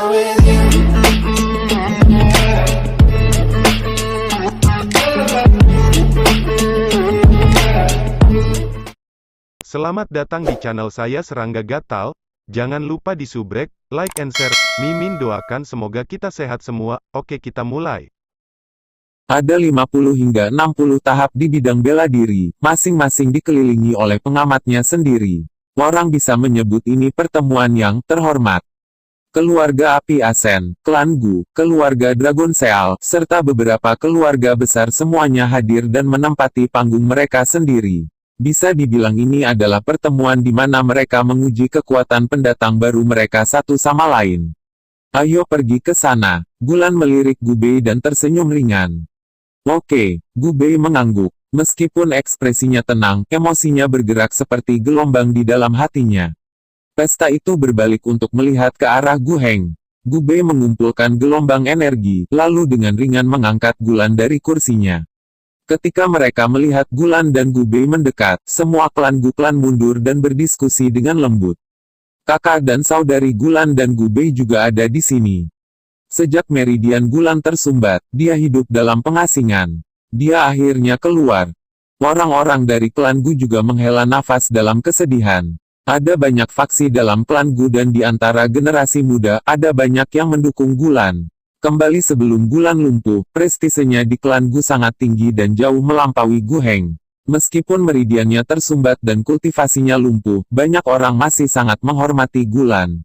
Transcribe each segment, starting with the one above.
with you. Selamat datang di channel saya Serangga Gatal. Jangan lupa di subrek, like and share. Mimin doakan semoga kita sehat semua. Oke, kita mulai. Ada 50 hingga 60 tahap di bidang bela diri, masing-masing dikelilingi oleh pengamatnya sendiri. Orang bisa menyebut ini pertemuan yang terhormat. Keluarga Api Asen, Klan Gu, keluarga Dragon Seal, serta beberapa keluarga besar semuanya hadir dan menempati panggung mereka sendiri. Bisa dibilang ini adalah pertemuan di mana mereka menguji kekuatan pendatang baru mereka satu sama lain. Ayo pergi ke sana, Gulan melirik Gubei dan tersenyum ringan. Oke, Gubei mengangguk. Meskipun ekspresinya tenang, emosinya bergerak seperti gelombang di dalam hatinya. Pesta itu berbalik untuk melihat ke arah Gu Heng. Gubei mengumpulkan gelombang energi, lalu dengan ringan mengangkat Gulan dari kursinya. Ketika mereka melihat Gulan dan Gubei mendekat, semua klan Gu klan mundur dan berdiskusi dengan lembut. Kakak dan saudari Gulan dan Gubei juga ada di sini. Sejak meridian Gulan tersumbat, dia hidup dalam pengasingan. Dia akhirnya keluar. Orang-orang dari klan Gu juga menghela nafas dalam kesedihan. Ada banyak faksi dalam klan Gu dan di antara generasi muda, ada banyak yang mendukung Gulan. Kembali sebelum Gulan lumpuh, prestisenya di klan Gu sangat tinggi dan jauh melampaui Gu Heng. Meskipun meridiannya tersumbat dan kultivasinya lumpuh, banyak orang masih sangat menghormati Gulan.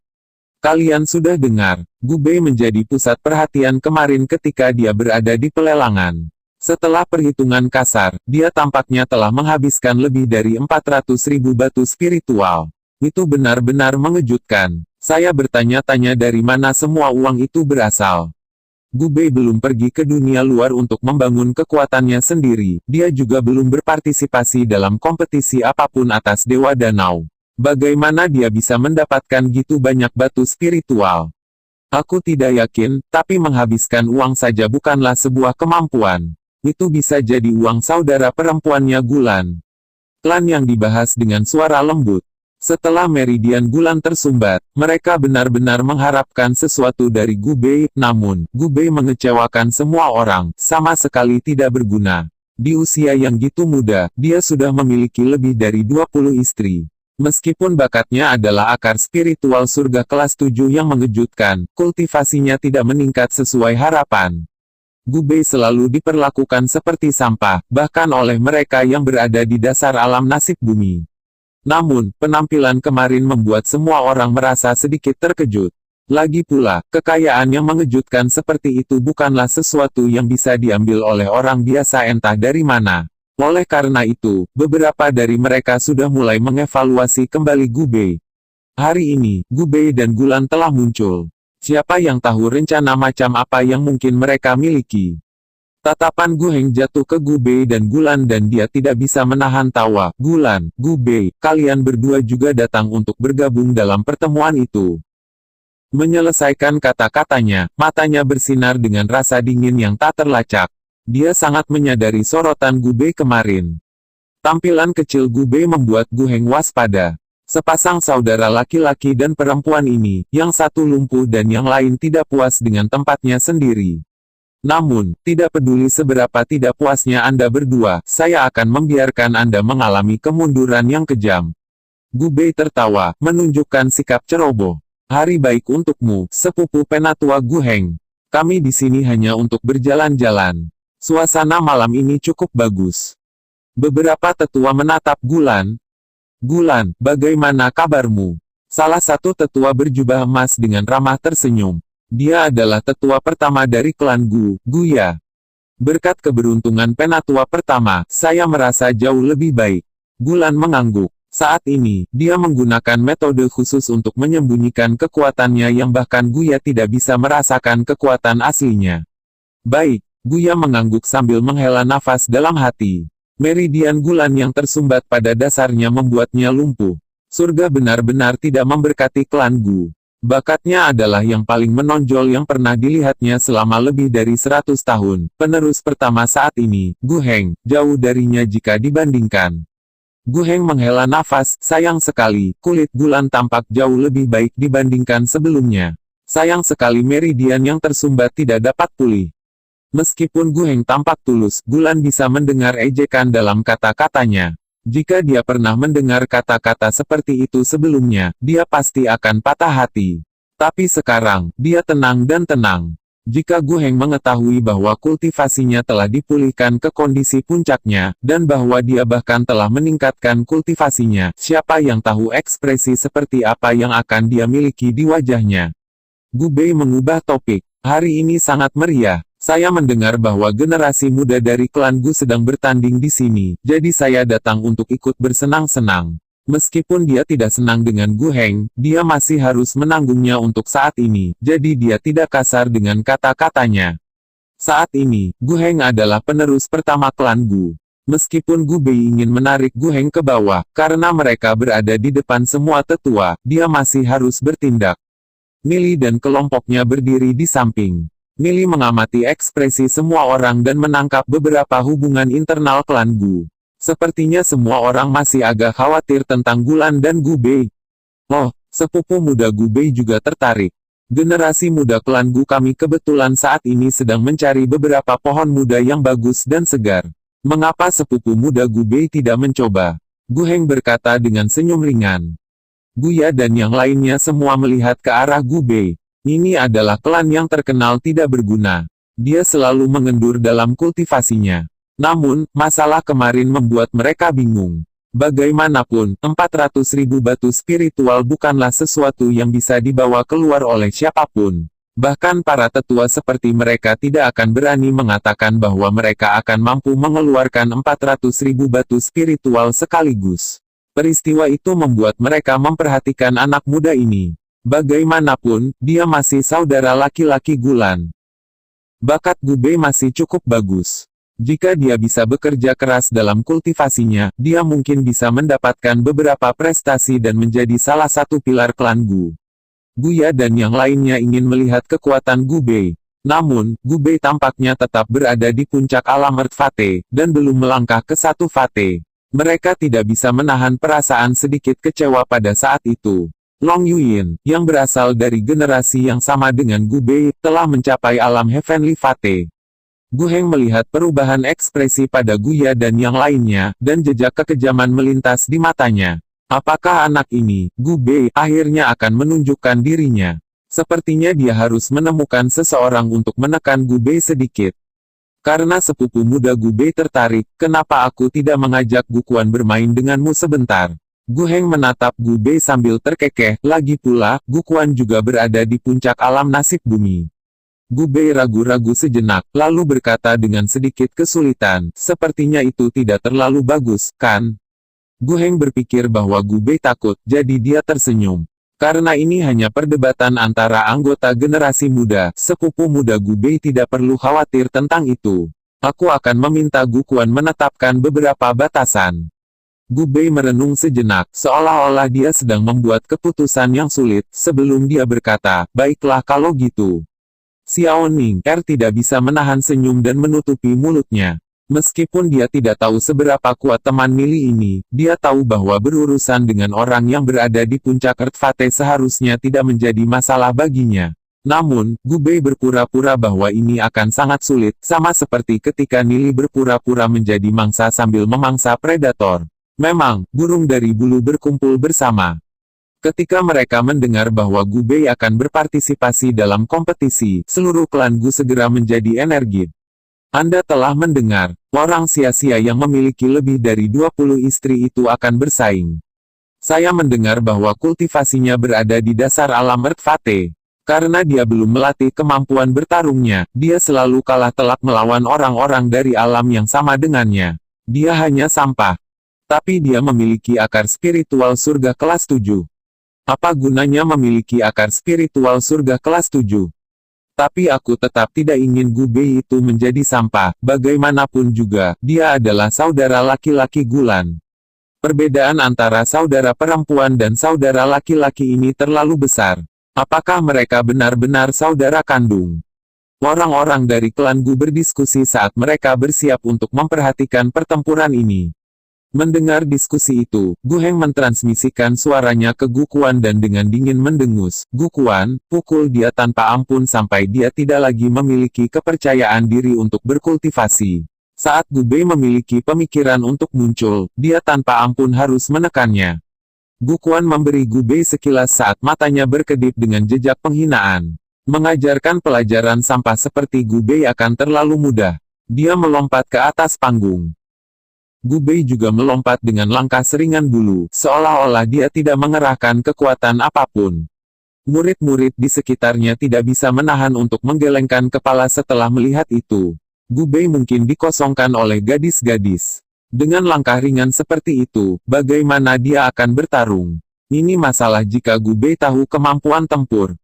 Kalian sudah dengar, Gubei menjadi pusat perhatian kemarin ketika dia berada di pelelangan. Setelah perhitungan kasar, dia tampaknya telah menghabiskan lebih dari 400.000 batu spiritual. Itu benar-benar mengejutkan. Saya bertanya-tanya dari mana semua uang itu berasal. Gubei belum pergi ke dunia luar untuk membangun kekuatannya sendiri. Dia juga belum berpartisipasi dalam kompetisi apapun atas Dewa Danau. Bagaimana dia bisa mendapatkan gitu banyak batu spiritual? Aku tidak yakin, tapi menghabiskan uang saja bukanlah sebuah kemampuan. Itu bisa jadi uang saudara perempuannya Gulan. Klan yang dibahas dengan suara lembut. Setelah meridian Gulan tersumbat, mereka benar-benar mengharapkan sesuatu dari Gubei, namun, Gubei mengecewakan semua orang, sama sekali tidak berguna. Di usia yang gitu muda, dia sudah memiliki lebih dari 20 istri. Meskipun bakatnya adalah akar spiritual surga kelas 7 yang mengejutkan, kultivasinya tidak meningkat sesuai harapan. Gubei selalu diperlakukan seperti sampah, bahkan oleh mereka yang berada di dasar alam nasib bumi. Namun, penampilan kemarin membuat semua orang merasa sedikit terkejut. Lagi pula, kekayaan yang mengejutkan seperti itu bukanlah sesuatu yang bisa diambil oleh orang biasa entah dari mana. Oleh karena itu, beberapa dari mereka sudah mulai mengevaluasi kembali Gubei. Hari ini, Gubei dan Gulan telah muncul. Siapa yang tahu rencana macam apa yang mungkin mereka miliki? Tatapan Gu Heng jatuh ke Gubei dan Gulan dan dia tidak bisa menahan tawa. Gulan, Gubei, kalian berdua juga datang untuk bergabung dalam pertemuan itu. Menyelesaikan kata-katanya, matanya bersinar dengan rasa dingin yang tak terlacak. Dia sangat menyadari sorotan Gubei kemarin. Tampilan kecil Gubei membuat Gu Heng waspada. Sepasang saudara laki-laki dan perempuan ini, yang satu lumpuh dan yang lain tidak puas dengan tempatnya sendiri. Namun, tidak peduli seberapa tidak puasnya Anda berdua, saya akan membiarkan Anda mengalami kemunduran yang kejam. Gubei tertawa, menunjukkan sikap ceroboh. Hari baik untukmu, sepupu penatua Gu Heng. Kami di sini hanya untuk berjalan-jalan. Suasana malam ini cukup bagus. Beberapa tetua menatap Gulan. Gulan, bagaimana kabarmu? Salah satu tetua berjubah emas dengan ramah tersenyum. Dia adalah tetua pertama dari klan Gu, Guya. Berkat keberuntungan penatua pertama, saya merasa jauh lebih baik. Gulan mengangguk. Saat ini, dia menggunakan metode khusus untuk menyembunyikan kekuatannya yang bahkan Guya tidak bisa merasakan kekuatan aslinya. Baik. Guya mengangguk sambil menghela nafas dalam hati. Meridian Gulan yang tersumbat pada dasarnya membuatnya lumpuh. Surga benar-benar tidak memberkati klan Gu. Bakatnya adalah yang paling menonjol yang pernah dilihatnya selama lebih dari 100 tahun. Penerus pertama saat ini, Gu Heng, jauh darinya jika dibandingkan. Gu Heng menghela nafas, sayang sekali, kulit Gulan tampak jauh lebih baik dibandingkan sebelumnya. Sayang sekali meridian yang tersumbat tidak dapat pulih. Meskipun Gu Heng tampak tulus, Gulan bisa mendengar ejekan dalam kata-katanya. Jika dia pernah mendengar kata-kata seperti itu sebelumnya, dia pasti akan patah hati. Tapi sekarang, dia tenang dan tenang. Jika Gu Heng mengetahui bahwa kultivasinya telah dipulihkan ke kondisi puncaknya, dan bahwa dia bahkan telah meningkatkan kultivasinya, siapa yang tahu ekspresi seperti apa yang akan dia miliki di wajahnya. Gu Bei mengubah topik. Hari ini sangat meriah. Saya mendengar bahwa generasi muda dari klan Gu sedang bertanding di sini, jadi saya datang untuk ikut bersenang-senang. Meskipun dia tidak senang dengan Gu Heng, dia masih harus menanggungnya untuk saat ini, jadi dia tidak kasar dengan kata-katanya. Saat ini, Gu Heng adalah penerus pertama klan Gu. Meskipun Gu Bei ingin menarik Gu Heng ke bawah, karena mereka berada di depan semua tetua, dia masih harus bertindak. Mili dan kelompoknya berdiri di samping. Mili mengamati ekspresi semua orang dan menangkap beberapa hubungan internal klan Gu. Sepertinya semua orang masih agak khawatir tentang Gulan dan Gu Bei. Oh, sepupu muda Gu Bei juga tertarik. Generasi muda klan Gu kami kebetulan saat ini sedang mencari beberapa pohon muda yang bagus dan segar. Mengapa sepupu muda Gu Bei tidak mencoba? Gu Heng berkata dengan senyum ringan. Guya dan yang lainnya semua melihat ke arah Gu Bei. Ini adalah klan yang terkenal tidak berguna. Dia selalu mengendur dalam kultivasinya. Namun, masalah kemarin membuat mereka bingung. Bagaimanapun, 400.000 batu spiritual bukanlah sesuatu yang bisa dibawa keluar oleh siapapun. Bahkan para tetua seperti mereka tidak akan berani mengatakan bahwa mereka akan mampu mengeluarkan 400.000 batu spiritual sekaligus. Peristiwa itu membuat mereka memperhatikan anak muda ini. Bagaimanapun, dia masih saudara laki-laki Gulan. Bakat Gu Bei masih cukup bagus. Jika dia bisa bekerja keras dalam kultivasinya, dia mungkin bisa mendapatkan beberapa prestasi dan menjadi salah satu pilar klan Gu. Guya dan yang lainnya ingin melihat kekuatan Gu Bei. Namun, Gu Bei tampaknya tetap berada di puncak alam Earth Fate, dan belum melangkah ke satu Fate. Mereka tidak bisa menahan perasaan sedikit kecewa pada saat itu. Long Yuyin, yang berasal dari generasi yang sama dengan Gu Bei, telah mencapai alam Heavenly Fate. Gu Heng melihat perubahan ekspresi pada Guya dan yang lainnya, dan jejak kekejaman melintas di matanya. Apakah anak ini, Gu Bei, akhirnya akan menunjukkan dirinya? Sepertinya dia harus menemukan seseorang untuk menekan Gu Bei sedikit. Karena sepupu muda Gu Bei tertarik, kenapa aku tidak mengajak Gu Quan bermain denganmu sebentar? Gu Heng menatap Gu Bei sambil terkekeh, lagi pula, Gu Quan juga berada di puncak alam nasib bumi. Gu Bei ragu-ragu sejenak, lalu berkata dengan sedikit kesulitan, sepertinya itu tidak terlalu bagus, kan? Gu Heng berpikir bahwa Gu Bei takut, jadi dia tersenyum. Karena ini hanya perdebatan antara anggota generasi muda, sepupu muda Gu Bei tidak perlu khawatir tentang itu. Aku akan meminta Gu Quan menetapkan beberapa batasan. Gu Bei merenung sejenak, seolah-olah dia sedang membuat keputusan yang sulit, sebelum dia berkata, baiklah kalau gitu. Xiao Ning tidak bisa menahan senyum dan menutupi mulutnya. Meskipun dia tidak tahu seberapa kuat teman Mili ini, dia tahu bahwa berurusan dengan orang yang berada di puncak Earth Fate seharusnya tidak menjadi masalah baginya. Namun, Gu Bei berpura-pura bahwa ini akan sangat sulit, sama seperti ketika Nili berpura-pura menjadi mangsa sambil memangsa predator. Memang, burung dari bulu berkumpul bersama. Ketika mereka mendengar bahwa Gu Bei akan berpartisipasi dalam kompetisi, seluruh klan Gu segera menjadi energik. Anda telah mendengar, orang sia-sia yang memiliki lebih dari 20 istri itu akan bersaing. Saya mendengar bahwa kultivasinya berada di dasar alam Earth Fate. Karena dia belum melatih kemampuan bertarungnya, dia selalu kalah telak melawan orang-orang dari alam yang sama dengannya. Dia hanya sampah. Tapi dia memiliki akar spiritual surga kelas 7. Apa gunanya memiliki akar spiritual surga kelas 7? Tapi aku tetap tidak ingin Gu Bei itu menjadi sampah, bagaimanapun juga, dia adalah saudara laki-laki Gulan. Perbedaan antara saudara perempuan dan saudara laki-laki ini terlalu besar. Apakah mereka benar-benar saudara kandung? Orang-orang dari klan Gu berdiskusi saat mereka bersiap untuk memperhatikan pertempuran ini. Mendengar diskusi itu, Gu Heng mentransmisikan suaranya ke Gu Quan dan dengan dingin mendengus, "Gu Quan, pukul dia tanpa ampun sampai dia tidak lagi memiliki kepercayaan diri untuk berkultivasi." Saat Gu Bei memiliki pemikiran untuk muncul, dia tanpa ampun harus menekannya. Gu Quan memberi Gu Bei sekilas saat matanya berkedip dengan jejak penghinaan. Mengajarkan pelajaran sampah seperti Gu Bei akan terlalu mudah. Dia melompat ke atas panggung. Gu Bei juga melompat dengan langkah seringan bulu, seolah-olah dia tidak mengerahkan kekuatan apapun. Murid-murid di sekitarnya tidak bisa menahan untuk menggelengkan kepala setelah melihat itu. Gu Bei mungkin dikosongkan oleh gadis-gadis. Dengan langkah ringan seperti itu, bagaimana dia akan bertarung? Ini masalah jika Gu Bei tahu kemampuan tempur.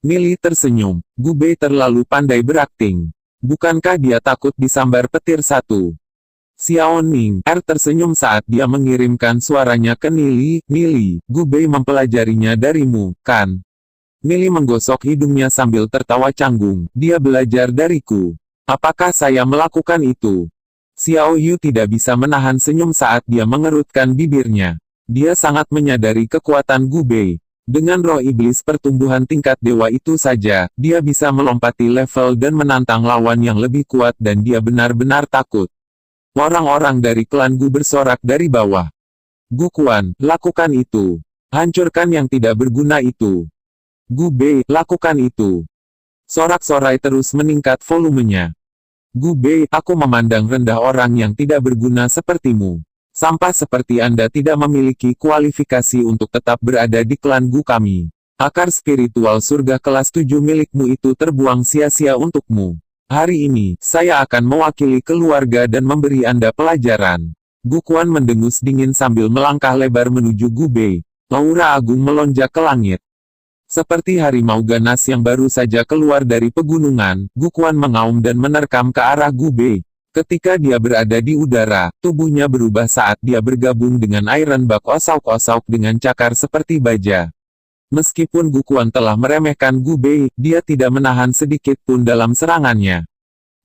Milly tersenyum. Gu Bei terlalu pandai berakting. Bukankah dia takut disambar petir satu? Xiao Ning tersenyum saat dia mengirimkan suaranya ke Nili. "Nili, Gu Bei mempelajarinya darimu, kan?" Nili menggosok hidungnya sambil tertawa canggung. "Dia belajar dariku. Apakah saya melakukan itu?" Xiao Yu tidak bisa menahan senyum saat dia mengerutkan bibirnya. Dia sangat menyadari kekuatan Gu Bei. Dengan roh iblis pertumbuhan tingkat dewa itu saja, dia bisa melompati level dan menantang lawan yang lebih kuat dan dia benar-benar takut. Orang-orang dari klan Gu bersorak dari bawah. "Gu Quan, lakukan itu. Hancurkan yang tidak berguna itu. Gu Bei, lakukan itu." Sorak-sorai terus meningkat volumenya. "Gu Bei, aku memandang rendah orang yang tidak berguna sepertimu. Sampah seperti Anda tidak memiliki kualifikasi untuk tetap berada di klan Gu kami. Akar spiritual surga kelas 7 milikmu itu terbuang sia-sia untukmu. Hari ini, saya akan mewakili keluarga dan memberi Anda pelajaran." Gu Quan mendengus dingin sambil melangkah lebar menuju Gu Bei. Aura agung melonjak ke langit. Seperti harimau ganas yang baru saja keluar dari pegunungan, Gu Quan mengaum dan menerkam ke arah Gu Bei. Ketika dia berada di udara, tubuhnya berubah saat dia bergabung dengan Iron Bak osauk-osauk dengan cakar seperti baja. Meskipun Gu Quan telah meremehkan Gu Bei, dia tidak menahan sedikit pun dalam serangannya.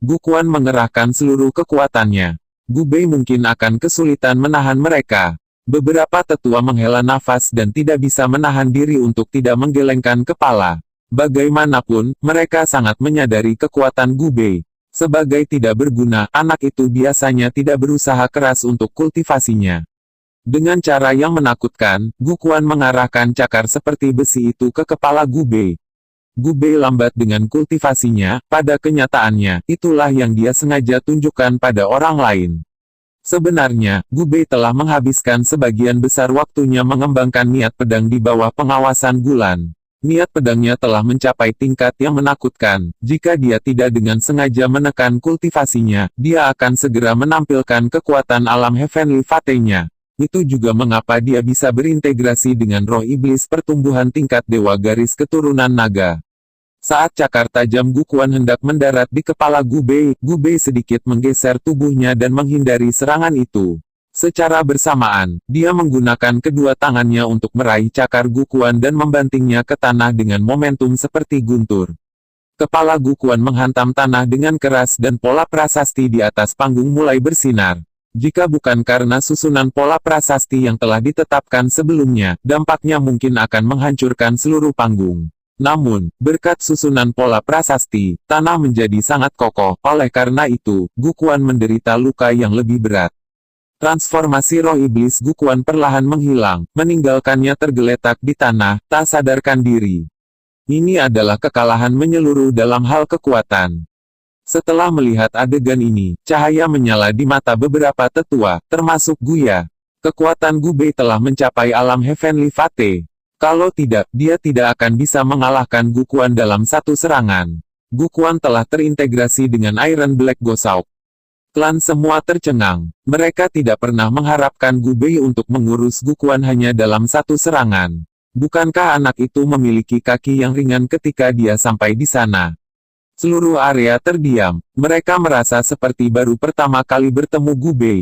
Gu Quan mengerahkan seluruh kekuatannya. Gu Bei mungkin akan kesulitan menahan mereka. Beberapa tetua menghela nafas dan tidak bisa menahan diri untuk tidak menggelengkan kepala. Bagaimanapun, mereka sangat menyadari kekuatan Gu Bei. Sebagai tidak berguna, anak itu biasanya tidak berusaha keras untuk kultivasinya. Dengan cara yang menakutkan, Gu Quan mengarahkan cakar seperti besi itu ke kepala Gu Bei. Gu Bei lambat dengan kultivasinya, pada kenyataannya, itulah yang dia sengaja tunjukkan pada orang lain. Sebenarnya, Gu Bei telah menghabiskan sebagian besar waktunya mengembangkan niat pedang di bawah pengawasan Gulan. Niat pedangnya telah mencapai tingkat yang menakutkan. Jika dia tidak dengan sengaja menekan kultivasinya, dia akan segera menampilkan kekuatan alam Heavenly Fate-nya. Itu juga mengapa dia bisa berintegrasi dengan roh iblis pertumbuhan tingkat dewa garis keturunan naga. Saat cakar tajam Gu Quan hendak mendarat di kepala Gu Bei sedikit menggeser tubuhnya dan menghindari serangan itu. Secara bersamaan, dia menggunakan kedua tangannya untuk meraih cakar Gu Quan dan membantingnya ke tanah dengan momentum seperti guntur. Kepala Gu Quan menghantam tanah dengan keras dan pola prasasti di atas panggung mulai bersinar. Jika bukan karena susunan pola prasasti yang telah ditetapkan sebelumnya, dampaknya mungkin akan menghancurkan seluruh panggung. Namun, berkat susunan pola prasasti, tanah menjadi sangat kokoh. Oleh karena itu, Gu Quan menderita luka yang lebih berat. Transformasi roh iblis Gu Quan perlahan menghilang, meninggalkannya tergeletak di tanah, tak sadarkan diri. Ini adalah kekalahan menyeluruh dalam hal kekuatan. Setelah melihat adegan ini, cahaya menyala di mata beberapa tetua, termasuk Guya. Kekuatan Gu Bei telah mencapai alam Heavenly Fate. Kalau tidak, dia tidak akan bisa mengalahkan Gu Quan dalam satu serangan. Gu Quan telah terintegrasi dengan Iron Black Gosauk. Klan semua tercengang. Mereka tidak pernah mengharapkan Gu Bei untuk mengurus Gu Quan hanya dalam satu serangan. Bukankah anak itu memiliki kaki yang ringan ketika dia sampai di sana? Seluruh area terdiam. Mereka merasa seperti baru pertama kali bertemu Gu Bei.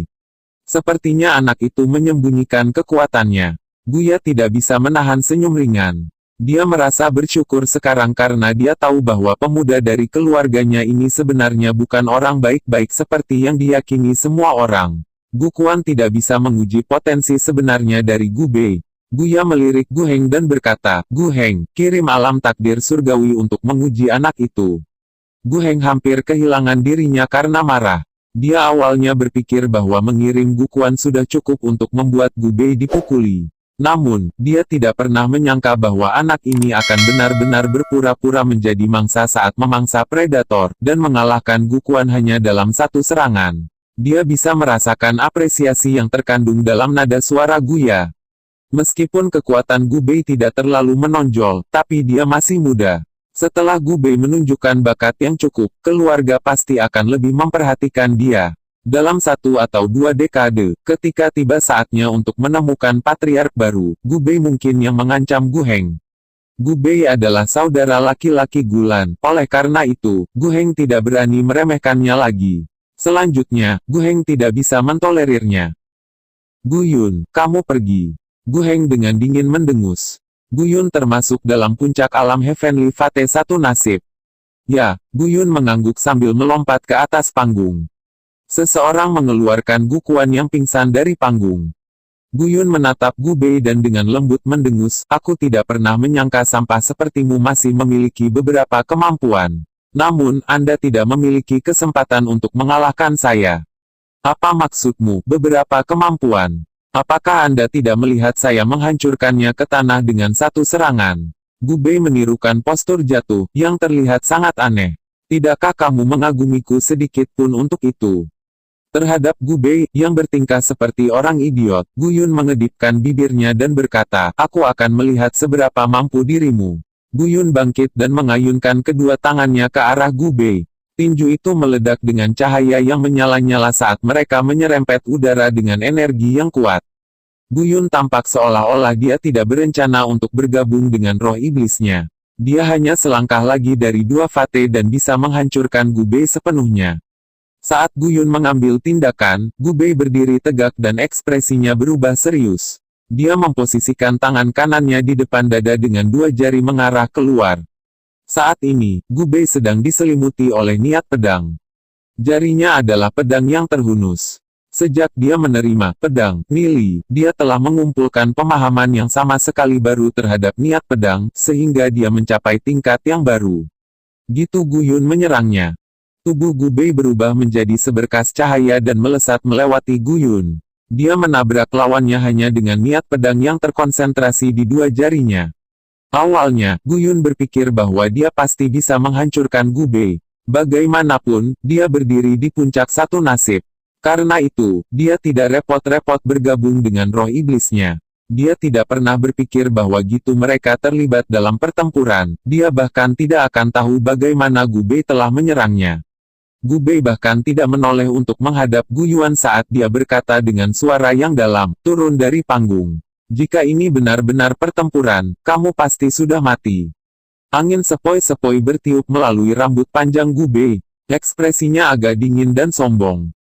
Sepertinya anak itu menyembunyikan kekuatannya. Guya tidak bisa menahan senyum ringan. Dia merasa bersyukur sekarang karena dia tahu bahwa pemuda dari keluarganya ini sebenarnya bukan orang baik-baik seperti yang diyakini semua orang. Gukuan tidak bisa menguji potensi sebenarnya dari Gu Bei. Guya melirik Gu Heng dan berkata, Gu Heng, kirim alam takdir surgawi untuk menguji anak itu. Gu Heng hampir kehilangan dirinya karena marah. Dia awalnya berpikir bahwa mengirim Gukuan sudah cukup untuk membuat Gu Bei dipukuli. Namun, dia tidak pernah menyangka bahwa anak ini akan benar-benar berpura-pura menjadi mangsa saat memangsa predator, dan mengalahkan Gukuan hanya dalam satu serangan. Dia bisa merasakan apresiasi yang terkandung dalam nada suara Guya. Meskipun kekuatan Gu Bei tidak terlalu menonjol, tapi dia masih muda. Setelah Gu Bei menunjukkan bakat yang cukup, keluarga pasti akan lebih memperhatikan dia. Dalam 1 atau 2 dekade, ketika tiba saatnya untuk menemukan patriark baru, Gu Bei mungkin yang mengancam Gu Heng. Gu Bei adalah saudara laki-laki Gulan, oleh karena itu, Gu Heng tidak berani meremehkannya lagi. Selanjutnya, Gu Heng tidak bisa mentolerirnya. Gu Yun, kamu pergi. Gu Heng dengan dingin mendengus. Gu Yun termasuk dalam puncak alam Heavenly Fate 1 nasib. Ya, Gu Yun mengangguk sambil melompat ke atas panggung. Seseorang mengeluarkan Gukuan yang pingsan dari panggung. Gu Yun menatap Gu Bei dan dengan lembut mendengus, aku tidak pernah menyangka sampah sepertimu masih memiliki beberapa kemampuan. Namun, Anda tidak memiliki kesempatan untuk mengalahkan saya. Apa maksudmu, beberapa kemampuan? Apakah Anda tidak melihat saya menghancurkannya ke tanah dengan satu serangan? Gu Bei menirukan postur jatuh, yang terlihat sangat aneh. Tidakkah kamu mengagumiku sedikit pun untuk itu? Terhadap Gu Bei, yang bertingkah seperti orang idiot, Gu Yun mengedipkan bibirnya dan berkata, aku akan melihat seberapa mampu dirimu. Gu Yun bangkit dan mengayunkan kedua tangannya ke arah Gu Bei. Tinju itu meledak dengan cahaya yang menyala-nyala saat mereka menyerempet udara dengan energi yang kuat. Gu Yun tampak seolah-olah dia tidak berencana untuk bergabung dengan roh iblisnya. Dia hanya selangkah lagi dari 2 Fate dan bisa menghancurkan Gu Bei sepenuhnya. Saat Gu Yun mengambil tindakan, Gu Bei berdiri tegak dan ekspresinya berubah serius. Dia memposisikan tangan kanannya di depan dada dengan 2 jari mengarah keluar. Saat ini, Gu Bei sedang diselimuti oleh niat pedang. Jarinya adalah pedang yang terhunus. Sejak dia menerima pedang Nili, dia telah mengumpulkan pemahaman yang sama sekali baru terhadap niat pedang, sehingga dia mencapai tingkat yang baru. Gitu Gu Yun menyerangnya. Tubuh Gu Bei berubah menjadi seberkas cahaya dan melesat melewati Gu Yun. Dia menabrak lawannya hanya dengan niat pedang yang terkonsentrasi di 2 jarinya. Awalnya, Gu Yun berpikir bahwa dia pasti bisa menghancurkan Gu Bei. Bagaimanapun, dia berdiri di puncak 1 nasib. Karena itu, dia tidak repot-repot bergabung dengan roh iblisnya. Dia tidak pernah berpikir bahwa gitu mereka terlibat dalam pertempuran. Dia bahkan tidak akan tahu bagaimana Gu Bei telah menyerangnya. Gu Bei bahkan tidak menoleh untuk menghadap Gu Yuan saat dia berkata dengan suara yang dalam, turun dari panggung. Jika ini benar-benar pertempuran, kamu pasti sudah mati. Angin sepoi-sepoi bertiup melalui rambut panjang Gu Bei. Ekspresinya agak dingin dan sombong.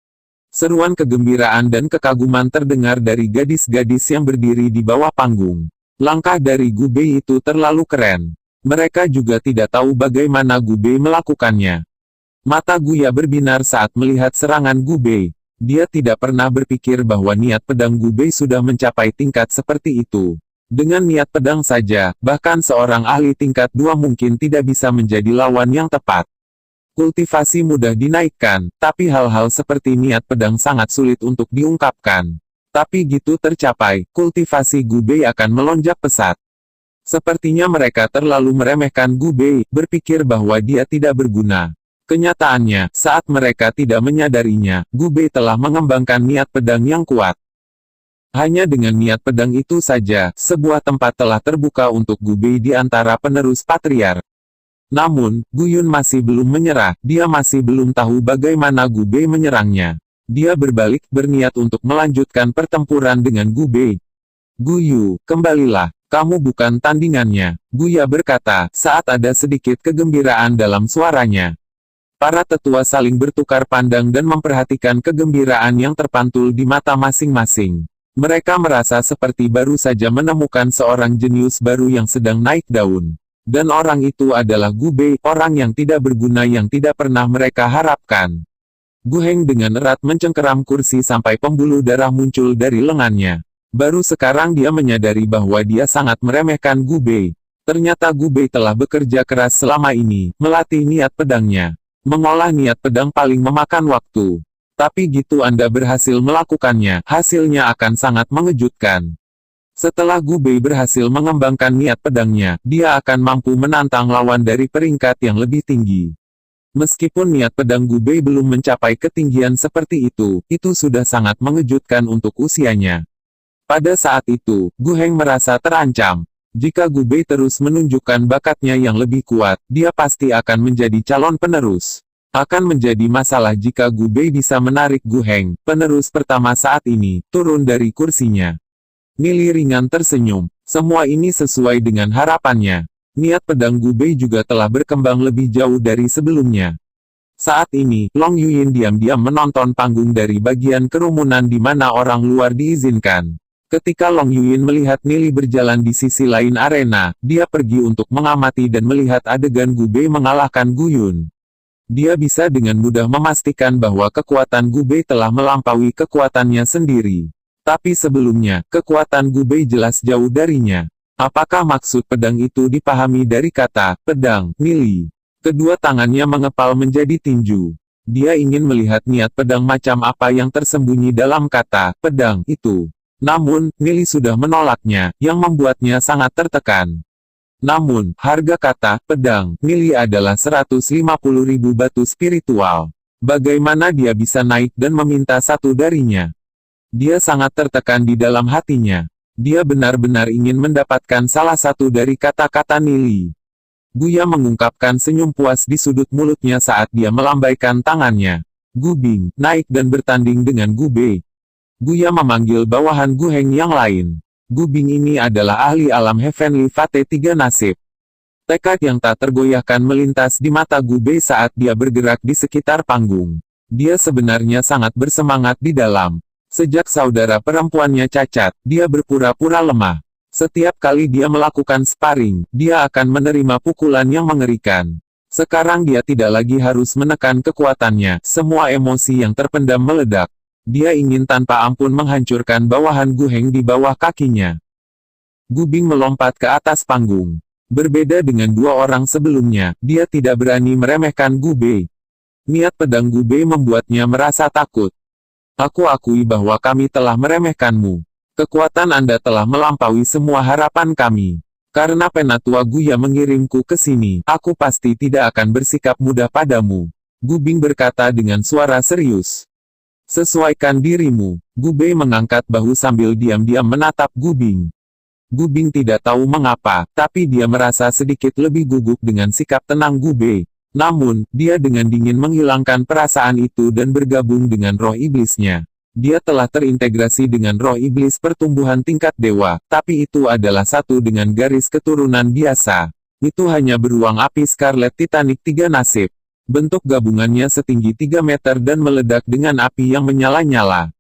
Seruan kegembiraan dan kekaguman terdengar dari gadis-gadis yang berdiri di bawah panggung. Langkah dari Gu Bei itu terlalu keren. Mereka juga tidak tahu bagaimana Gu Bei melakukannya. Mata Guya berbinar saat melihat serangan Gu Bei. Dia tidak pernah berpikir bahwa niat pedang Gu Bei sudah mencapai tingkat seperti itu. Dengan niat pedang saja, bahkan seorang ahli tingkat 2 mungkin tidak bisa menjadi lawan yang tepat. Kultivasi mudah dinaikkan, tapi hal-hal seperti niat pedang sangat sulit untuk diungkapkan. Tapi gitu tercapai, kultivasi Gu Bei akan melonjak pesat. Sepertinya mereka terlalu meremehkan Gu Bei, berpikir bahwa dia tidak berguna. Kenyataannya, saat mereka tidak menyadarinya, Gu Bei telah mengembangkan niat pedang yang kuat. Hanya dengan niat pedang itu saja, sebuah tempat telah terbuka untuk Gu Bei di antara penerus patriark. Namun, Gu Yun masih belum menyerah, dia masih belum tahu bagaimana Gu Bei menyerangnya. Dia berbalik, berniat untuk melanjutkan pertempuran dengan Gu Bei. Gu Yu, kembalilah, kamu bukan tandingannya, Guya berkata, saat ada sedikit kegembiraan dalam suaranya. Para tetua saling bertukar pandang dan memperhatikan kegembiraan yang terpantul di mata masing-masing. Mereka merasa seperti baru saja menemukan seorang jenius baru yang sedang naik daun. Dan orang itu adalah Gu Bei, orang yang tidak berguna yang tidak pernah mereka harapkan. Gu Heng dengan erat mencengkeram kursi sampai pembuluh darah muncul dari lengannya. Baru sekarang dia menyadari bahwa dia sangat meremehkan Gu Bei. Ternyata Gu Bei telah bekerja keras selama ini, melatih niat pedangnya. Mengolah niat pedang paling memakan waktu. Tapi gitu Anda berhasil melakukannya, hasilnya akan sangat mengejutkan. Setelah Gu Bei berhasil mengembangkan niat pedangnya, dia akan mampu menantang lawan dari peringkat yang lebih tinggi. Meskipun niat pedang Gu Bei belum mencapai ketinggian seperti itu sudah sangat mengejutkan untuk usianya. Pada saat itu, Gu Heng merasa terancam. Jika Gu Bei terus menunjukkan bakatnya yang lebih kuat, dia pasti akan menjadi calon penerus. Akan menjadi masalah jika Gu Bei bisa menarik Gu Heng, penerus pertama saat ini, turun dari kursinya. Nili ringan tersenyum. Semua ini sesuai dengan harapannya. Niat pedang Gu Bei juga telah berkembang lebih jauh dari sebelumnya. Saat ini, Long Yuyin diam-diam menonton panggung dari bagian kerumunan di mana orang luar diizinkan. Ketika Long Yuyin melihat Nili berjalan di sisi lain arena, dia pergi untuk mengamati dan melihat adegan Gu Bei mengalahkan Gu Yun. Dia bisa dengan mudah memastikan bahwa kekuatan Gu Bei telah melampaui kekuatannya sendiri. Tapi sebelumnya, kekuatan Gu Bei jelas jauh darinya. Apakah maksud pedang itu dipahami dari kata, pedang, Nili? Kedua tangannya mengepal menjadi tinju. Dia ingin melihat niat pedang macam apa yang tersembunyi dalam kata, pedang, itu. Namun, Nili sudah menolaknya, yang membuatnya sangat tertekan. Namun, harga kata, pedang, Nili adalah 150.000 batu spiritual. Bagaimana dia bisa naik dan meminta satu darinya? Dia sangat tertekan di dalam hatinya. Dia benar-benar ingin mendapatkan salah satu dari kata-kata Nili. Guya mengungkapkan senyum puas di sudut mulutnya saat dia melambaikan tangannya. Gu Bing, naik dan bertanding dengan Gu Bei. Guya memanggil bawahan Gu Heng yang lain. Gu Bing ini adalah ahli alam Heavenly Fate 3 nasib. Tekad yang tak tergoyahkan melintas di mata Gu Bei saat dia bergerak di sekitar panggung. Dia sebenarnya sangat bersemangat di dalam. Sejak saudara perempuannya cacat, dia berpura-pura lemah. Setiap kali dia melakukan sparring, dia akan menerima pukulan yang mengerikan. Sekarang dia tidak lagi harus menekan kekuatannya, semua emosi yang terpendam meledak. Dia ingin tanpa ampun menghancurkan bawahan Gu Heng di bawah kakinya. Gu Bing melompat ke atas panggung. Berbeda dengan dua orang sebelumnya, dia tidak berani meremehkan Gu Bei. Niat pedang Gu Bei membuatnya merasa takut. Aku akui bahwa kami telah meremehkanmu. Kekuatan Anda telah melampaui semua harapan kami. Karena Penatua Guya mengirimku ke sini, aku pasti tidak akan bersikap mudah padamu. Gu Bing berkata dengan suara serius. Sesuaikan dirimu. Gu Bei mengangkat bahu sambil diam-diam menatap Gu Bing. Gu Bing tidak tahu mengapa, tapi dia merasa sedikit lebih gugup dengan sikap tenang Gu Bei. Namun, dia dengan dingin menghilangkan perasaan itu dan bergabung dengan roh iblisnya. Dia telah terintegrasi dengan roh iblis pertumbuhan tingkat dewa, tapi itu adalah satu dengan garis keturunan biasa. Itu hanya beruang api Scarlet Titanic 3 nasib. Bentuk gabungannya setinggi 3 meter dan meledak dengan api yang menyala-nyala.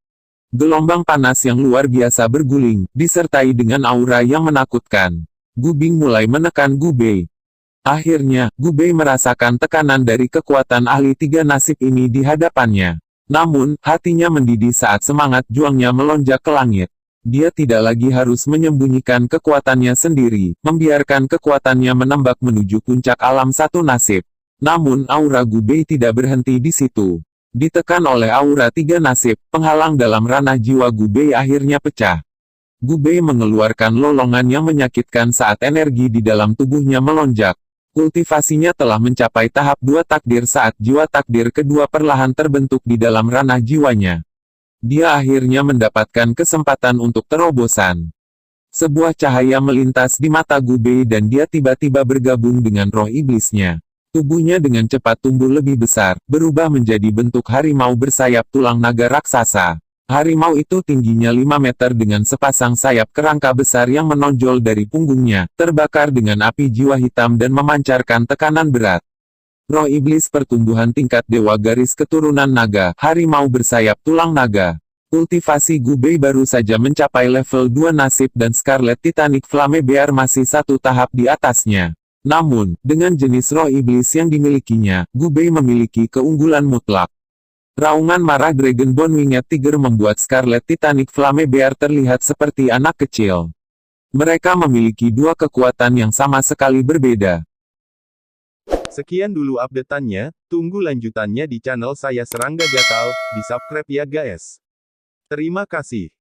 Gelombang panas yang luar biasa berguling, disertai dengan aura yang menakutkan. Gu Bing mulai menekan Gu Bei. Akhirnya, Gu Bei merasakan tekanan dari kekuatan ahli 3 nasib ini di hadapannya. Namun, hatinya mendidih saat semangat juangnya melonjak ke langit. Dia tidak lagi harus menyembunyikan kekuatannya sendiri, membiarkan kekuatannya menembak menuju puncak alam 1 nasib. Namun aura Gu Bei tidak berhenti di situ. Ditekan oleh aura 3 nasib, penghalang dalam ranah jiwa Gu Bei akhirnya pecah. Gu Bei mengeluarkan lolongan yang menyakitkan saat energi di dalam tubuhnya melonjak. Kultivasinya telah mencapai tahap 2 takdir saat jiwa takdir kedua perlahan terbentuk di dalam ranah jiwanya. Dia akhirnya mendapatkan kesempatan untuk terobosan. Sebuah cahaya melintas di mata Gu Bei dan dia tiba-tiba bergabung dengan roh iblisnya. Tubuhnya dengan cepat tumbuh lebih besar, berubah menjadi bentuk harimau bersayap tulang naga raksasa. Harimau itu tingginya 5 meter dengan sepasang sayap kerangka besar yang menonjol dari punggungnya, terbakar dengan api jiwa hitam dan memancarkan tekanan berat. Roh iblis pertumbuhan tingkat dewa garis keturunan naga, harimau bersayap tulang naga. Kultivasi Gu Bei baru saja mencapai level 2 nasib dan Scarlet Titanic Flame Bear masih satu tahap di atasnya. Namun, dengan jenis roh iblis yang dimilikinya, Gu Bei memiliki keunggulan mutlak. Raungan marah Dragon Bone Winged Tiger membuat Scarlet Titanic Flame Bear terlihat seperti anak kecil. Mereka memiliki dua kekuatan yang sama sekali berbeda. Sekian dulu update-annya, tunggu lanjutannya di channel saya Serangga Gatal, di subscribe ya guys. Terima kasih.